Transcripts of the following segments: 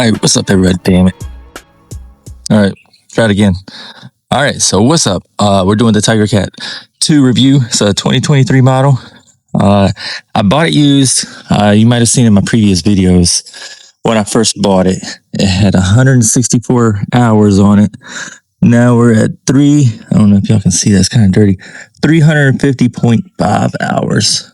All right, what's up, everybody? Damn it. All right, try it again. All right, so what's up? We're doing the Tiger Cat 2 review. It's a 2023 model. I bought it used. You might have seen in my previous videos when I first bought it. It had 164 hours on it. Now we're at I don't know if y'all can see that, it's kind of dirty, 350.5 hours.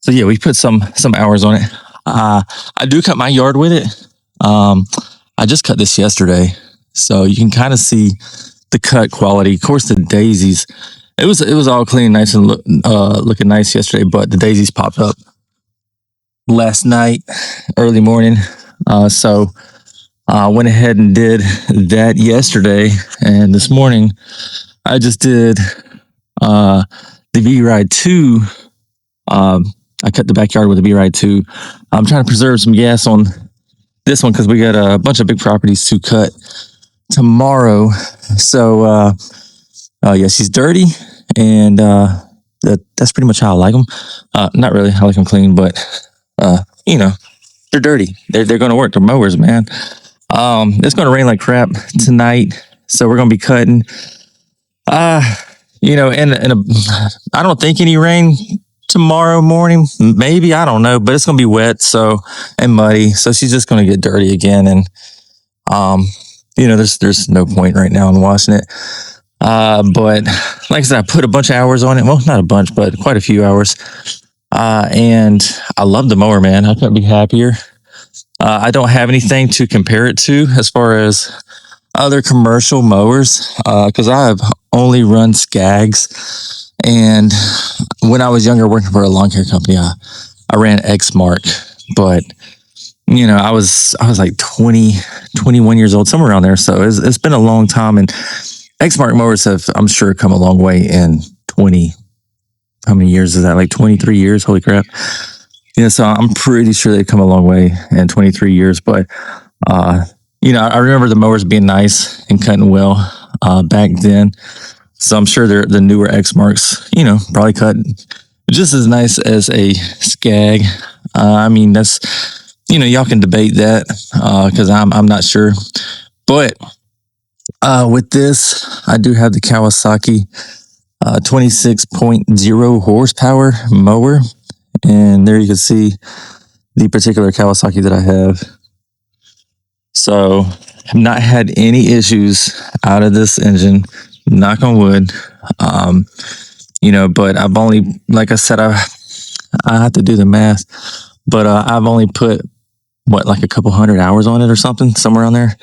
So yeah, we put some hours on it. I do cut my yard with it. I just cut this yesterday, so you can kind of see the cut quality. Of course, the daisies, it was all clean, nice and looking nice yesterday, but the daisies popped up last night, early morning. So I went ahead and did that yesterday, and this morning I just did the V-Ride 2. I cut the backyard with the V-Ride 2. I'm trying to preserve some gas on this one because we got a bunch of big properties to cut tomorrow. So yeah, she's dirty, and that's pretty much how I like them. Not really, I like them clean, but they're dirty. They're going to work. They're mowers, man. It's going to rain like crap tonight, so we're going to be cutting. I don't think any rain tomorrow morning, maybe, I don't know, but it's gonna be wet and muddy, so she's just gonna get dirty again. And there's no point right now in washing it. But like I said, I put a bunch of hours on it. Well, not a bunch, but quite a few hours. And I love the mower, man. I couldn't be happier. I don't have anything to compare it to as far as other commercial mowers, because I've only run SCAGs. And when I was younger, working for a lawn care company, I ran Exmark, but I was like 20, 21 years old, somewhere around there. So it's been a long time, and Exmark mowers have, I'm sure, come a long way in how many years is that? Like 23 years? Holy crap. So I'm pretty sure they've come a long way in 23 years. But, I remember the mowers being nice and cutting well back then. So I'm sure the newer Exmarks, probably cut just as nice as a SCAG. I mean, that's, y'all can debate that because I'm not sure. But with this, I do have the Kawasaki 26.0 horsepower mower. And there you can see the particular Kawasaki that I have. So I've not had any issues out of this engine. Knock on wood. But I've only, like I said, I have to do the math, but I've only put like a couple hundred hours on it or something, somewhere on there.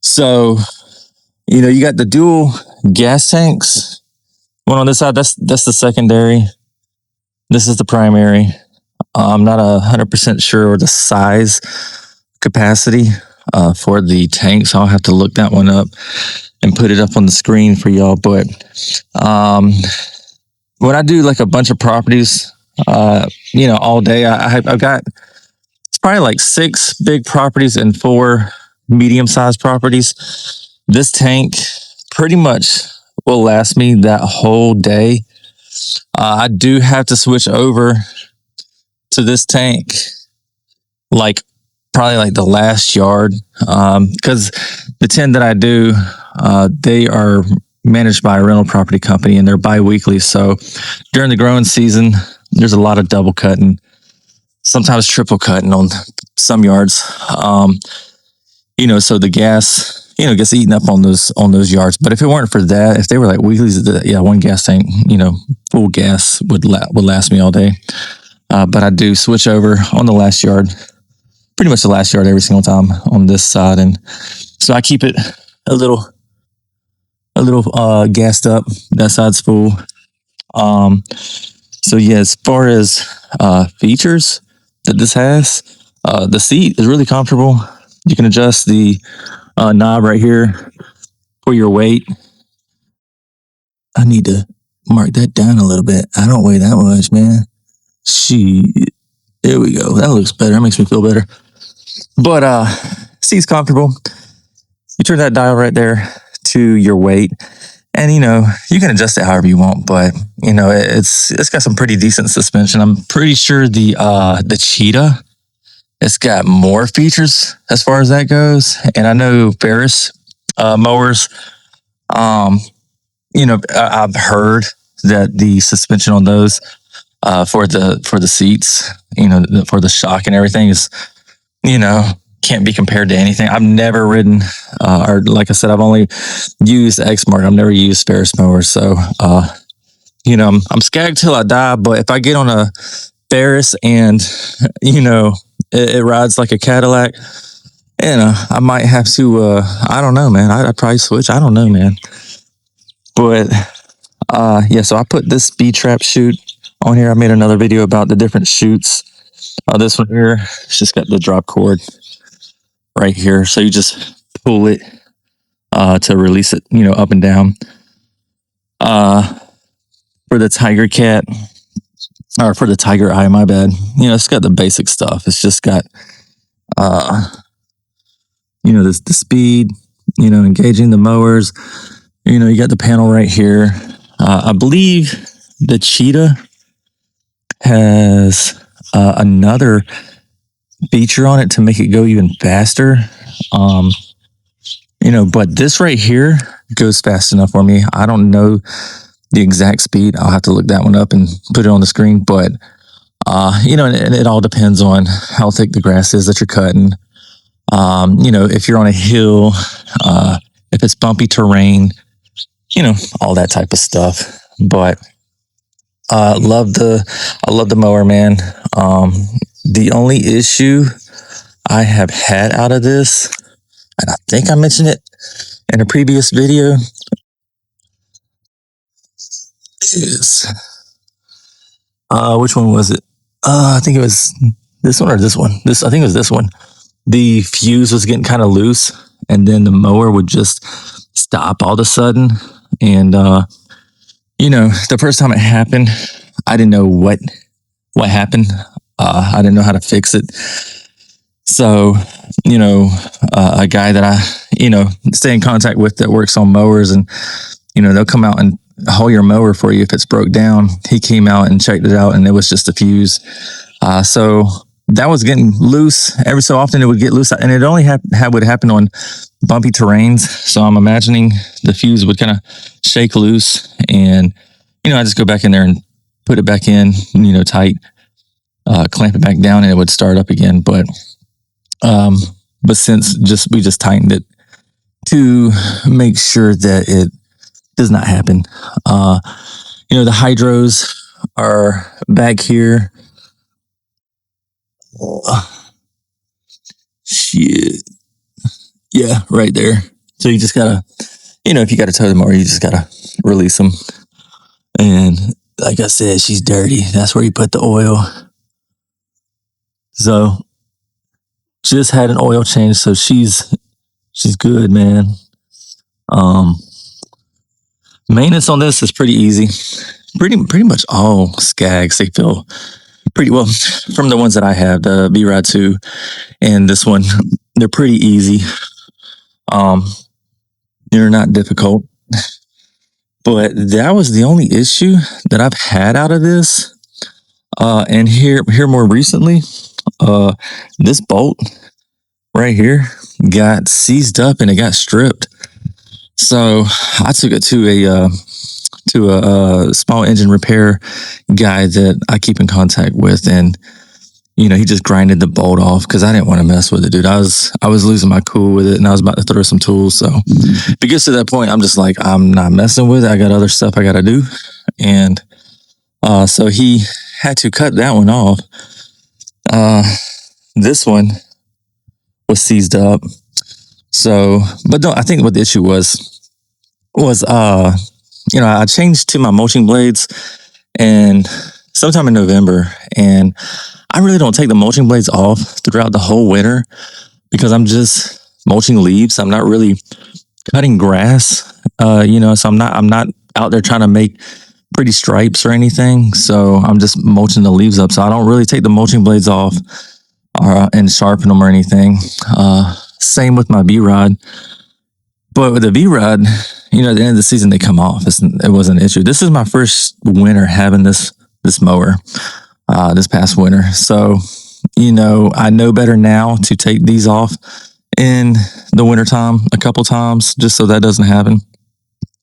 So, you got the dual gas tanks. One on this side, that's the secondary. This is the primary. I'm not 100% sure the size capacity for the tanks. I'll have to look that one up and put it up on the screen for y'all. But when I do like a bunch of properties, all day, I've got, it's probably like 6 big properties and 4 medium-sized properties. This tank pretty much will last me that whole day. I do have to switch over to this tank, probably like the last yard, because the 10 that I do, they are managed by a rental property company, and they're bi-weekly. So during the growing season, there's a lot of double cutting, sometimes triple cutting on some yards. So the gas, gets eaten up on those yards. But if it weren't for that, if they were like weeklies, one gas tank, full gas would last me all day. But I do switch over on the last yard, pretty much the last yard every single time on this side. And so I keep it a little gassed up. That side's full. So yeah, as far as features that this has, the seat is really comfortable. You can adjust the knob right here for your weight. I need to mark that down a little bit. I don't weigh that much, man. There we go. That looks better. That makes me feel better. But seat's comfortable. You turn that dial right there to your weight, and you can adjust it however you want. But it's got some pretty decent suspension. I'm pretty sure the Cheetah it's got more features as far as that goes. And I know Ferris mowers, um, I've heard that the suspension on those for the seats, for the shock and everything is, you know, can't be compared to anything. I've never ridden, or like I said, I've only used Exmark. I've never used Ferris mowers. So, I'm SCAG till I die. But if I get on a Ferris and, it rides like a Cadillac, I might have to, I don't know, man. I'd probably switch. I don't know, man. But, yeah, so I put this speed trap chute on here. I made another video about the different chutes. This one here, it's just got the drop cord right here. So you just pull it to release it, up and down. For the Tiger Cat, or for the Tiger Eye, my bad. It's got the basic stuff. It's just got, the speed, engaging the mowers. You got the panel right here. I believe the Cheetah has another feature on it to make it go even faster. But this right here goes fast enough for me. I don't know the exact speed. I'll have to look that one up and put it on the screen. But, and it all depends on how thick the grass is that you're cutting. If you're on a hill, if it's bumpy terrain, all that type of stuff. But I love the mower, man. The only issue I have had out of this, and I think I mentioned it in a previous video, is which one was it? I think it was this one or this one. I think it was this one. The fuse was getting kind of loose, and then the mower would just stop all of a sudden. And the first time it happened, I didn't know what happened. I didn't know how to fix it. So, a guy that I, stay in contact with that works on mowers, and, they'll come out and haul your mower for you if it's broke down. He came out and checked it out, and it was just a fuse. So that was getting loose. Every so often it would get loose, and it only would happen on bumpy terrains. So I'm imagining the fuse would kind of shake loose, and, I just go back in there and put it back in, tight, clamp it back down, and it would start up again. But since we just tightened it to make sure that it does not happen. The hydros are back here. Shit. Yeah, right there. So you just gotta, if you gotta tow the mower, you just gotta release them. And like I said, she's dirty. That's where you put the oil. So just had an oil change, so she's good, man. Maintenance on this is pretty easy. Pretty much all SCAGs, they feel pretty well from the ones that I have, the B-Rod 2 and this one. They're pretty easy. They're not difficult. But that was the only issue that I've had out of this. And here more recently, this bolt right here got seized up and it got stripped. So I took it to a small engine repair guy that I keep in contact with, and he just grinded the bolt off because I didn't want to mess with it, dude. I was losing my cool with it, and I was about to throw some tools. So if it gets to that point, I'm just like, I'm not messing with it. I got other stuff I got to do, and so he had to cut that one off. This one was seized up. So, but no, I think what the issue was I changed to my mulching blades and sometime in November, and I really don't take the mulching blades off throughout the whole winter because I'm just mulching leaves. I'm not really cutting grass, so I'm not out there trying to make pretty stripes or anything. So I'm just mulching the leaves up. So I don't really take the mulching blades off and sharpen them or anything. Same with my V-Rod. But with the V-Rod, at the end of the season, they come off. It wasn't an issue. This is my first winter having this mower, this past winter. So, I know better now to take these off in the wintertime a couple times just so that doesn't happen,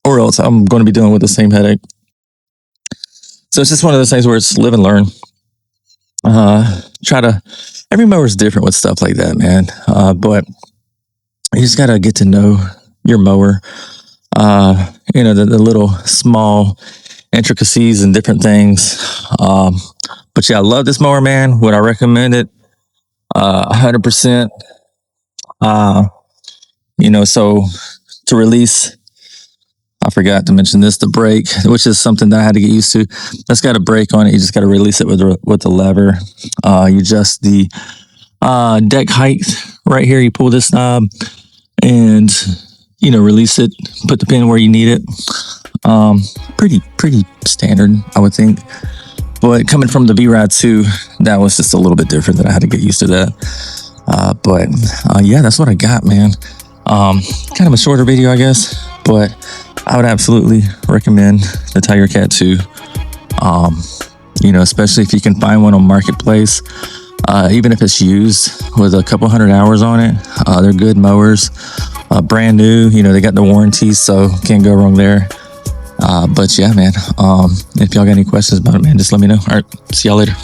or else I'm going to be dealing with the same headache. So it's just one of those things where it's live and learn. Every mower is different with stuff like that, man. But you just got to get to know your mower. The little small intricacies and different things. But yeah, I love this mower, man. Would I recommend it? 100%. So to release, I forgot to mention this, the brake, which is something that I had to get used to. That's got a brake on it. You just got to release it with the lever. You adjust the deck height right here. You pull this knob and, release it, put the pin where you need it. Pretty standard, I would think. But coming from the V-Ride 2, that was just a little bit different that I had to get used to that. Yeah, that's what I got, man. Kind of a shorter video, I guess, but I would absolutely recommend the Tiger Cat 2. Especially if you can find one on Marketplace, even if it's used with a couple 100 hours on it. They're good mowers, brand new. They got the warranties, so can't go wrong there. But yeah, man, if y'all got any questions about it, man, just let me know. All right, see y'all later.